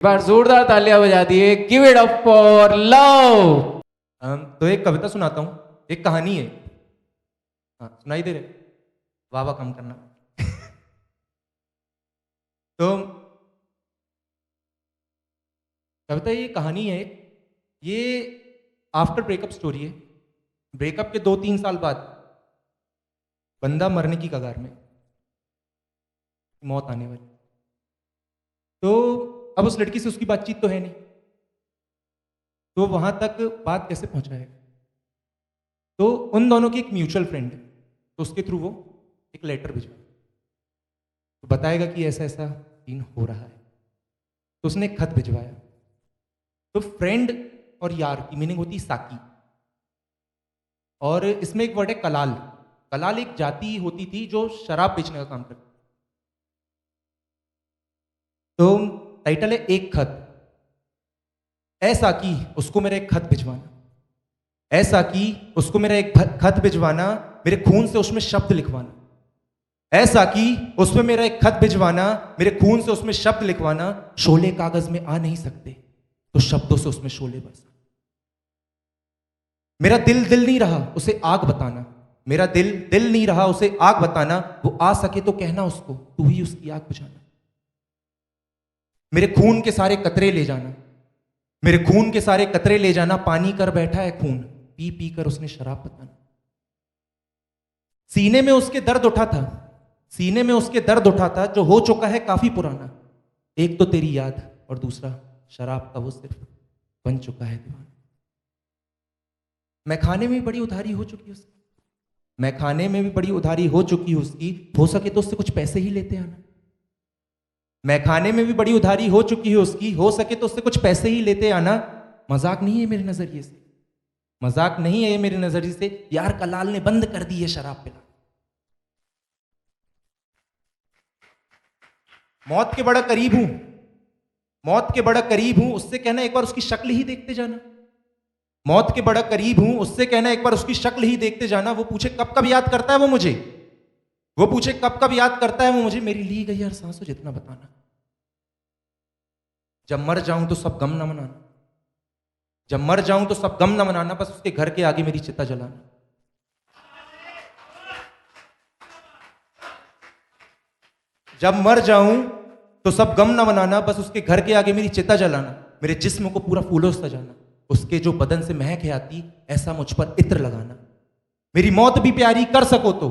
बार जोरदार तालियां बजा दिए। Give it up for love. तो एक कविता सुनाता हूँ, एक कहानी है। हाँ, सुनाई दे रहे? वाह वाह कम करना। तो कविता, ये कहानी है, ये आफ्टर ब्रेकअप स्टोरी है। ब्रेकअप के 2-3 साल बाद बंदा मरने की कगार में, मौत आने वाली। तो अब उस लड़की से उसकी बातचीत तो है नहीं, तो वहां तक बात कैसे पहुंचाएगा? तो उन दोनों की एक म्यूचुअल फ्रेंड है, तो उसके थ्रू वो एक लेटर भिजवा, तो बताएगा कि ऐसा ऐसा सीन हो रहा है। तो उसने एक खत भिजवाया। तो फ्रेंड और यार की मीनिंग होती है साकी, और इसमें एक वर्ड है कलाल। कलाल एक जाति होती थी जो शराब बेचने का काम करती। तो टाइटल है एक खत। ऐसा कि उसको मेरा एक खत भिजवाना, ऐसा कि उसको मेरा एक खत भिजवाना, मेरे खून से उसमें शब्द लिखवाना। ऐसा कि उसमें मेरा एक खत भिजवाना, मेरे खून से उसमें शब्द लिखवाना। शोले कागज में आ नहीं सकते, तो शब्दों से उसमें शोले बरसाना। मेरा दिल दिल नहीं रहा उसे आग बताना, मेरा दिल दिल नहीं रहा उसे आग बताना। वो आ सके तो कहना उसको, तू ही उसकी आग बुझाना। मेरे खून के सारे कतरे ले जाना, मेरे खून के सारे कतरे ले जाना। पानी कर बैठा है खून, पी पी कर उसने शराब बताना। सीने में उसके दर्द उठा था, सीने में उसके दर्द उठा था, जो हो चुका है काफी पुराना। एक तो तेरी याद और दूसरा शराब का वो सिर्फ बन चुका है दीवाना। मैं खाने में भी बड़ी उधारी हो चुकी उसकी, मैं खाने में भी बड़ी उधारी हो चुकी उसकी। हो सके तो उससे कुछ पैसे ही लेते आना। मैं खाने में भी बड़ी उधारी हो चुकी है उसकी, हो सके तो उससे कुछ पैसे ही लेते आना। मजाक नहीं है मेरे नजरिए से, मजाक नहीं है ये मेरे नजरिए से। यार कलाल ने बंद कर दी है शराब पिला। मौत के बड़ा करीब हूं, मौत के बड़ा करीब हूं, उससे कहना एक बार उसकी शक्ल ही देखते जाना। मौत के बड़ा करीब हूं, उससे कहना एक बार उसकी शक्ल ही देखते जाना। वो पूछे कब कब याद करता है वो मुझे, वो पूछे कब कब याद करता है वो मुझे। मेरी ली गई हर सांसों जितना बताना। जब मर जाऊं तो सब गम न मनाना, जब मर जाऊं तो सब गम न मनाना। बस उसके घर के आगे मेरी चिता जलाना। जब मर जाऊं तो सब गम न मनाना, बस उसके घर के आगे मेरी चिता जलाना। मेरे जिस्म को पूरा फूलों से सजाना, उसके जो बदन से महक है आती, ऐसा मुझ पर इत्र लगाना। मेरी मौत भी प्यारी कर सको तो,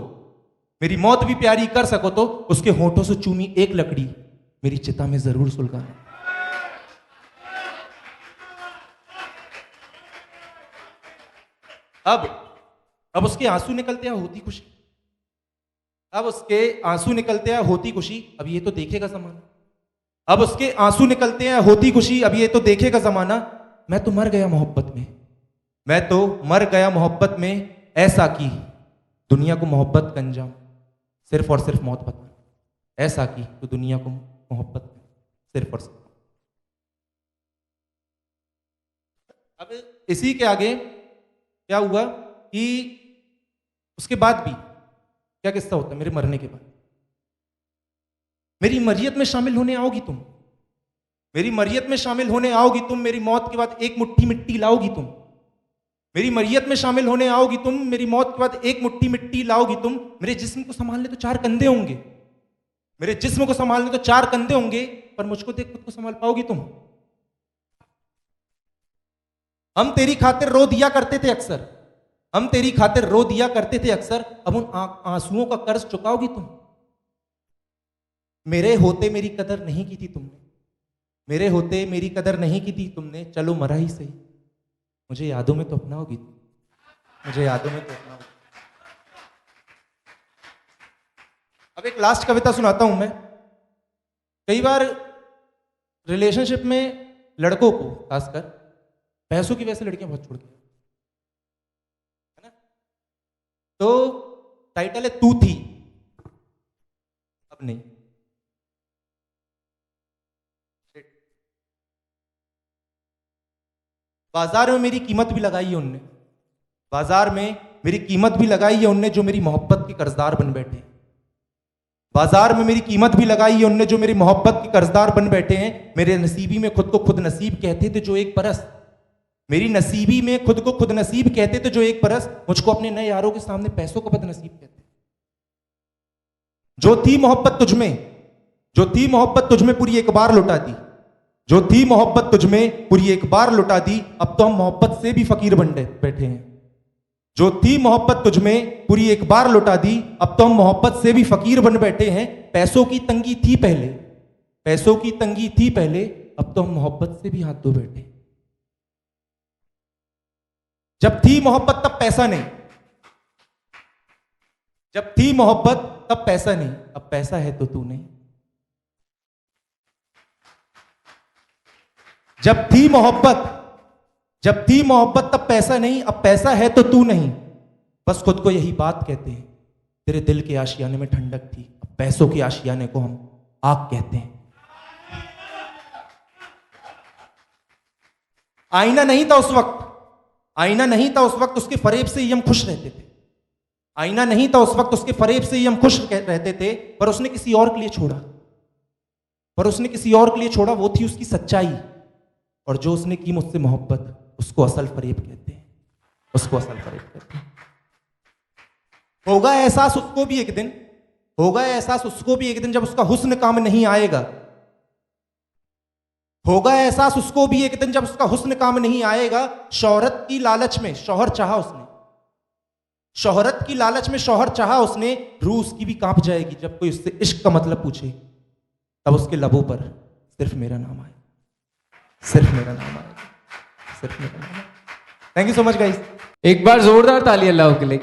मेरी मौत भी प्यारी कर सको तो, उसके होठों से चूमी एक लकड़ी मेरी चिता में जरूर सुलगाना। अब उसके आंसू निकलते हैं होती खुशी, अब उसके आंसू निकलते हैं होती खुशी। अब ये तो देखेगा जमाना, अब उसके आंसू निकलते हैं होती खुशी। अब ये तो देखेगा जमाना। मैं तो मर गया मोहब्बत में, मैं तो मर गया मोहब्बत में। ऐसा की दुनिया को मोहब्बत का अंजाम सिर्फ और सिर्फ मौत बताना। ऐसा की तो दुनिया को मोहब्बत में सिर्फ और सिर्फ। अब इसी के आगे क्या हुआ कि उसके बाद भी क्या किस्सा होता है मेरे मरने के बाद। मेरी मरियत में शामिल होने आओगी तुम, मेरी मरियत में शामिल होने आओगी तुम। मेरी मौत के बाद एक मुट्ठी मिट्टी लाओगी तुम, मेरी मरियत में शामिल होने आओगी तुम। मेरी मौत के बाद एक मुट्ठी मिट्टी लाओगी तुम। मेरे जिस्म को संभालने तो 4 कंधे होंगे, मेरे जिस्म को संभालने तो 4 कंधे होंगे, पर मुझको देख खुद को संभाल पाओगी तुम? हम तेरी खातिर रो दिया करते थे अक्सर, हम तेरी खातिर रो दिया करते थे अक्सर। अब उन आंसुओं का कर्ज चुकाओगी तुम? मेरे होते मेरी कदर नहीं की थी तुमने, मेरे होते मेरी कदर नहीं की थी तुमने। चलो मरा ही सही, मुझे यादों में तो अपनाओगी तुम, मुझे यादों में तो अपनाओगी। अब एक लास्ट कविता सुनाता हूं मैं। कई बार रिलेशनशिप में लड़कों को खासकर पैसों की वजह से लड़कियां बहुत छोड़ती हैं, है ना? तो टाइटल है तू थी अब नहीं। बाजार में मेरी कीमत भी लगाई है उनने, बाजार में मेरी कीमत भी लगाई है उनने, जो मेरी मोहब्बत के कर्जदार बन बैठे। बाजार में मेरी कीमत भी लगाई है उनने जो मेरी मोहब्बत के कर्जदार बन बैठे हैं। मेरे नसीबी में खुद को खुद नसीब कहते थे जो एक बरस, मेरी नसीबी में खुद को खुद नसीब कहते थे जो एक बरस, मुझको अपने नए यारों के सामने पैसों को बदनसीब कहते। जो थी मोहब्बत तुझमें, जो थी मोहब्बत तुझमें पूरी एक बार लुटा दी, जो थी मोहब्बत तुझमें पूरी एक बार लुटा दी, अब तो हम मोहब्बत से भी फकीर बन बैठे हैं। जो थी मोहब्बत तुझमें पूरी एक बार लुटा दी, अब तो हम मोहब्बत से भी फकीर बन बैठे हैं। पैसों की तंगी थी पहले, पैसों की तंगी थी पहले, अब तो हम मोहब्बत से भी हाथ धो बैठे। जब थी मोहब्बत तब पैसा नहीं, जब थी मोहब्बत तब पैसा नहीं, अब पैसा है तो तू नहीं। जब थी मोहब्बत, जब थी मोहब्बत तब पैसा नहीं, अब पैसा है तो तू नहीं। बस खुद को यही बात कहते हैं, तेरे दिल के आशियाने में ठंडक थी, अब पैसों के आशियाने को हम आग कहते हैं। आईना नहीं था उस वक्त, आईना नहीं था उस वक्त, उसके फरेब से ही हम खुश रहते थे। आईना नहीं था उस वक्त, उसके फरेब से ही हम खुश रहते थे। पर उसने किसी और के लिए छोड़ा, पर उसने किसी और के लिए छोड़ा, वो थी उसकी सच्चाई। और जो उसने की मुझसे मोहब्बत, उसको असल फरेब कहते हैं, उसको असल फरेब कहते हैं। होगा एहसास उसको भी एक दिन, होगा एहसास उसको भी एक दिन, जब उसका हुस्न काम नहीं आएगा। होगा एहसास उसको भी एक दिन, जब उसका हुस्न काम नहीं आएगा। शोहरत की लालच में शौहर चाहा उसने, शोहरत की लालच में शौहर चाहा उसने, रूह उसकी भी कांप जाएगी जब कोई उससे इश्क का मतलब पूछे। तब उसके लबों पर सिर्फ मेरा नाम आए, सिर्फ मेरा नाम आए, सिर्फ मेरा नाम आए। Thank you so much guys. एक बार जोरदार तालियां लाओ के लिए।